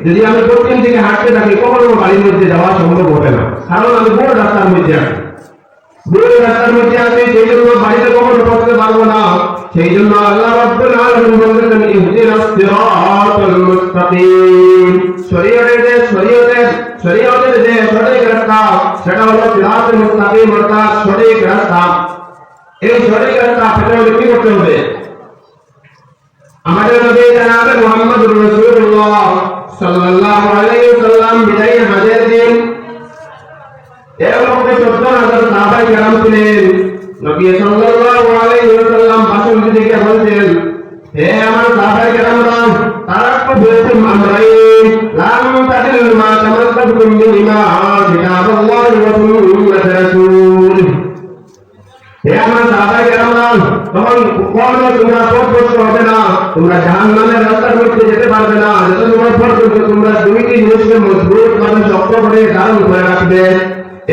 যদি আমি পশ্চিম দিকে হাঁটতে থাকি কখনো বাড়ির মধ্যে যাওয়া সম্ভব হবে না, কারণ আমি বড় রাস্তার মধ্যে আছি। বড় রাস্তার মধ্যে আছি, সেই জন্য বাড়িতে কখনো পৌঁছতে পারবো না। সেই জন্য আল্লাহ রাব্বুল আলামিন বলেছেন ইহদিনাস সিরাতাল মুস্তাকিম। শরীয়তের যে সঠিক রাস্তা সেটা হলো সিরাতুল মুস্তাকিম, অর্থাৎ সঠিক রাস্তা। এই সঠিক রাস্তা পেতে হলে কি করতে হবে? আমাদের নবী জনাব মুহাম্মদুর রাসূলুল্লাহ সাল্লাল্লাহু আলাইহি ওয়াসাল্লাম বিদায় হাজের দিন এর মধ্যে 14,000 সাহাবায়ে কেরাম ছিলেন। নবী সাল্লাল্লাহু আলাইহি ওয়াসাল্লাম ভাষণ দিতে গিয়ে বলছেন, হে আমার সাহাবায়ে কেরামরা, তারাক্তু ফীকুম আমরাইন লাম তাদিল মা তামাসসাকতুম বিহিমা কিতাবাল্লাহি ওয়া সুন্নাতি রাসূল। হে আমার সাহাবায়ে কেরামরা, তখন কখনো তোমরা পথভ্রষ্ট হবে না, তোমরা জাহান্নামের রাস্তার মধ্যে যেতে পারবে না যতক্ষণ পর্যন্ত তোমরা দুইটি জিনিসকে মজবুতভাবে শক্ত করে ধারণ করে রাখবে।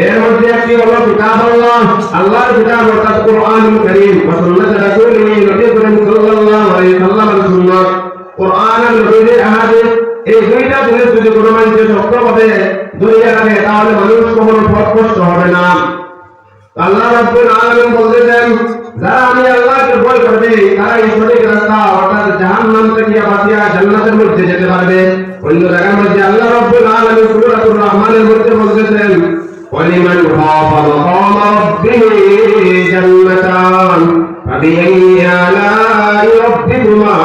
এর মধ্যে একটি হলো কিতাবুল্লাহ, আল্লাহর কিতাব অর্থাৎ কোরআনুল কারীম, ওয়া সুন্নাত রাসূলিহি, নবী করিম সাল্লাল্লাহু আলাইহি ওয়াসাল্লামের সুন্নাত, কোরআন আর নবীর হাদিস। এই দুইটা জিনিস যদি কোনো মানুষ শক্তভাবে ধরে রাখে তাহলে মানুষ কখনো পথভ্রষ্ট হবে না। আল্লাহ রাব্বুল আলামিন বলেছেন, যারা আমি আল্লাহকে ভয় করবে তারা এই সঠিক রাস্তা অর্থাৎ জাহান্নাম থেকে বাঁচিয়া জান্নাতের মধ্যে যেতে পারবে। অন্য জায়গার মধ্যে আল্লাহ রাব্বুল আলামিন সূরাতুর রহমানের মধ্যে বলেছেন, ওয়ালিমান খাফা মাকামা রাব্বিহি জান্নাতান ফাবিআইয়ি আলাই রাব্বিকুমা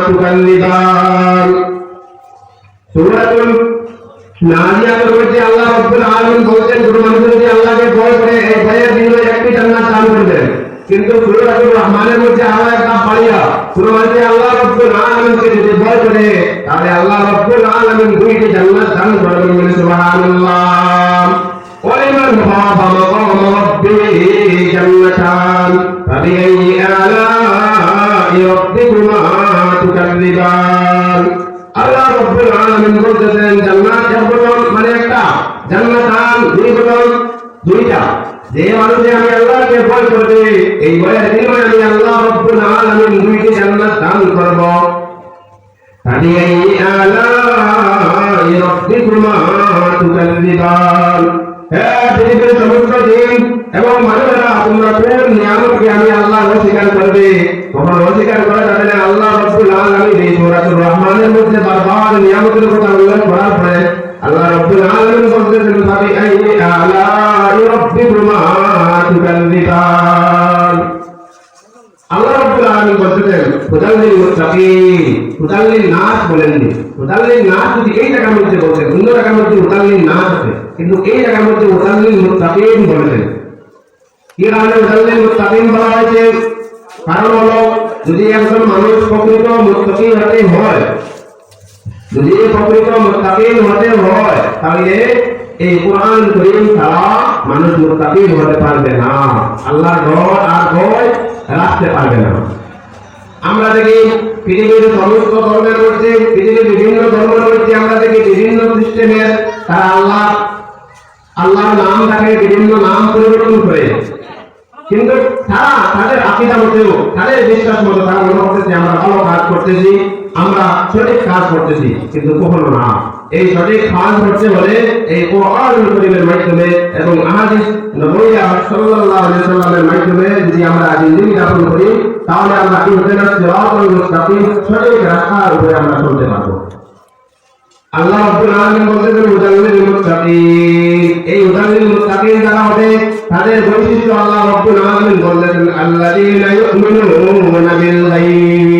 তুকাল্লিবান। সূরাতুল নাজিয়াতের মধ্যে আল্লাহ রাব্বুল আলামিন বলেছেন, কোন মানুষ যদি আল্লাহকে ভয় করে এই ভয়ের বিনিময়ে একটি জান্নাত দান করবেন। কিন্তু সূরাতুর রহমানের মধ্যে আরো একটা বাড়িয়া, কোন মানুষ আল্লাহ রাব্বুল আলামিনকে যদি ভয় করে তাহলে আল্লাহ রাব্বুল আলামিন দুইটি জান্নাত দান করবেন। বলে সুবহানাল্লাহ। ওয়ালিমান খাফা মাকামা রাব্বিহি জান্নাতান ফাবিআইয়ি আলাই রাব্বিকুমা তুকাল্লিবান। আল্লাহ রাব্বুল আলামিন বলতেছেন, জান্নাত এক বচন মানে একটা, জান্নাতান দুই বচন দুইটা। যে মানুষ আমি আল্লাহকে ভয় করবে এই ভয়ের বিনিময়ে আমি আল্লাহ রাব্বুল আলামিন দুইটি জান্নাত দান করব। ফাবিআইয়ি আলাই রাব্বিকুমা তুকাল্লিবান। হে পৃথিবীর সমস্ত জিন এবং মানুষেরা, তোমরা কোন নিয়ামতকে আমি আল্লাহ অস্বীকার করবে? কখনো অস্বীকার করা যাবে না। আল্লাহ রাব্বুল আলামিন এই সূরাতুর রহমানের মধ্যে বারবার নিয়ামতের কথা উল্লেখ করার পরে আল্লাহ রাব্বুল আলামিন বলতেছেন, ফাবিআইয়ি আলাই রাব্বিকুমা তুকাল্লিবান। আল্লাহ রাব্বুল আলামিন বলতেছেন, হুদাল্লিল মুত্তাকিন, হুদাল্লিন নাস বলেননি। হুদাল্লিন নাস যদি এই জায়গার মধ্যে বলতেন, অন্য জায়গার মধ্যে হুদাল্লিন নাস আছে, কিন্তু এই জায়গার মধ্যে হুদাল্লিল মুত্তাকিন বলেছেন। কি কারণে হুদাল্লিল মুত্তাকিন বলা হয়েছে? কারণ হলো, যদি একজন মানুষ প্রকৃত মুত্তাকি হতে হয়, যদি প্রকৃত মুত্তাকি হতে হয় তাহলে এই কোরআন কারীম ছাড়া মানুষ মুত্তাকি হতে পারবে না, আল্লাহর ডর আর ভয় রাখতে পারবে না। আমরা দেখি পৃথিবীর সমস্ত ধর্মের মধ্যে, পৃথিবীর বিভিন্ন ধর্মের মধ্যে আমরা দেখি বিভিন্ন সিস্টেমের তারা আল্লাহর নামটাকে বিভিন্ন নাম পরিবর্তন করে, কিন্তু তারা তাদের আকীদা মতেও তাদের বিশ্বাস মতো তারা মনে করতেছে আমরা ভালো কাজ করতেছি, আমরা সঠিক কাজ করতেছি, কিন্তু কখনো না। এই সঠিক কাজ করতে হলে এই কোরআনুল কারীমের মাধ্যমে এবং আহাদিস নবী সাল্লাল্লাহু আলাইহি ওয়াসাল্লামের মাধ্যমে যদি আমরা জিন্দেগি যাপন করি তাহলে আমরা ইহদিনাস সিরাতাল মুস্তাকিম, সঠিক রাস্তার উপরে আমরা চলতে পারবো। আল্লাহ রাব্বুল আলামিন বলেছেন, হুদাল্লিল মুত্তাকিন। এই হুদাল্লিল মুত্তাকিন যারা হবে তাদের বৈশিষ্ট্য আল্লাহ রাব্বুল আলামিন বলেছেন, আল্লাযীনা ইউমিনুনা বিল গায়ব।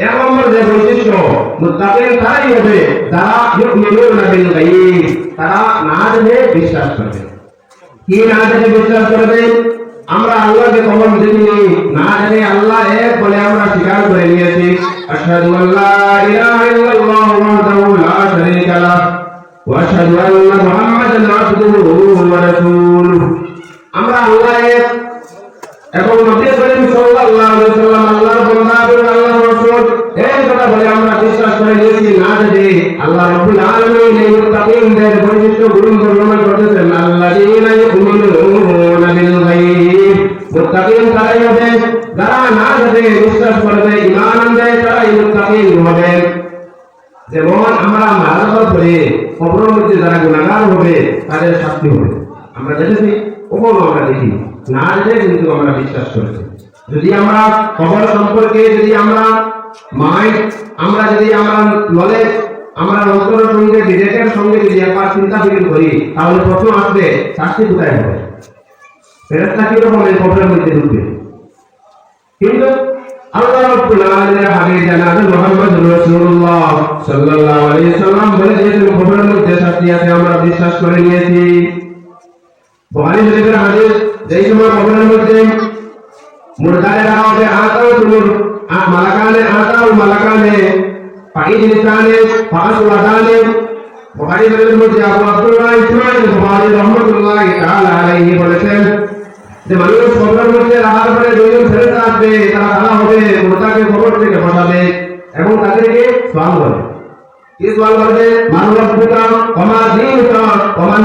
এক নম্বর যে বৈশিষ্ট্য, মুত্তাকিন তারাই হবে যারা ইউমিনুনা বিল গায়ব, তারা না জেনে বিশ্বাস করবে। কি না জেনে বিশ্বাস করবে? আমরা আল্লাহকে কখনো দেখিনি, না জেনে আল্লাহ এক বলে আমরা স্বীকার করে নিয়েছি। আশহাদু আল্লা ইলাহা ইল্লাল্লাহু ওয়াহদাহু লা শারীকা লাহু ওয়া আশহাদু আন্না মুহাম্মাদান আবদুহু ওয়া রাসূলুহু। আমরা আল্লাহ এক এবং নবী করিম সাল্লাল্লাহু আলাইহি ওয়াসাল্লাম আল্লাহর বান্দা এবং আল্লাহর রাসূল, এই কথা বলে আমরা বিশ্বাস করে নিয়েছি। না জেনে আল্লাহ রাব্বুল আলামিন এই মুত্তাকিনদের বৈশিষ্ট্য গুণ বর্ণনা করতেছেন, আল্লাযীনা ইউমিনুনা বিল গায়ব। মুত্তাকিন তারাই হবে যারা না জেনে বিশ্বাস করবে, ঈমান আনবে, তারাই মুত্তাকিন হবে। যেমন আমরা মারা যাওয়ার পরে কবরের মধ্যে যারা গুনাহগার হবে তাদের শাস্তি হবে। আমরা দেখেছি, কখনো আমরা দেখি না, দেখে কিন্তু আমরা বিশ্বাস করেছি। যদি আমরা কবর সম্পর্কে যদি আমরা মাইন্ড, আমরা যদি আমরা নলেজ, আমরা অন্তরের সঙ্গে বিবেকের সঙ্গে যদি একবার চিন্তা ফিকির করি, তাহলে প্রশ্ন আসবে শাস্তি কোথায় হবে, ফেরেশতা কিরকম এই কবরের মধ্যে ঢুকবে। কিন্তু আল্লাহ রাব্বুল আলামিনের হাবিব জনাব মুহাম্মদ রাসূলুল্লাহ সাল্লাল্লাহু আলাইহি সাল্লাম বলে দিয়েছেন কবরের মধ্যে শাস্তি আছে, আমরা বিশ্বাস করে নিয়েছি। বুখারী শরীফের হাদিস, যেই সময় কবরের মধ্যে মুরদারে রাখা হবে, আতাও তুমুর মালাকানে, আতাও মালাকানে ফাইজিনতানে ফাসওয়াদানে। বুখারী শরীফের মধ্যে আবু আব্দুল্লাহ ইসমাঈল বুখারী রাহমাতুল্লাহি তাআলা আলাইহি বলেছেন যে মানুষ কবরের মধ্যে রাখার পরে দুইজন ফেরেশতা আসবে, তারা তারা হবে মুরদাকে কবর থেকে বসাবে এবং তাদেরকে সওয়াল করবে। কি সওয়াল করবে? মান রাব্বুকা ওয়া মা দীনুকা ওয়া মান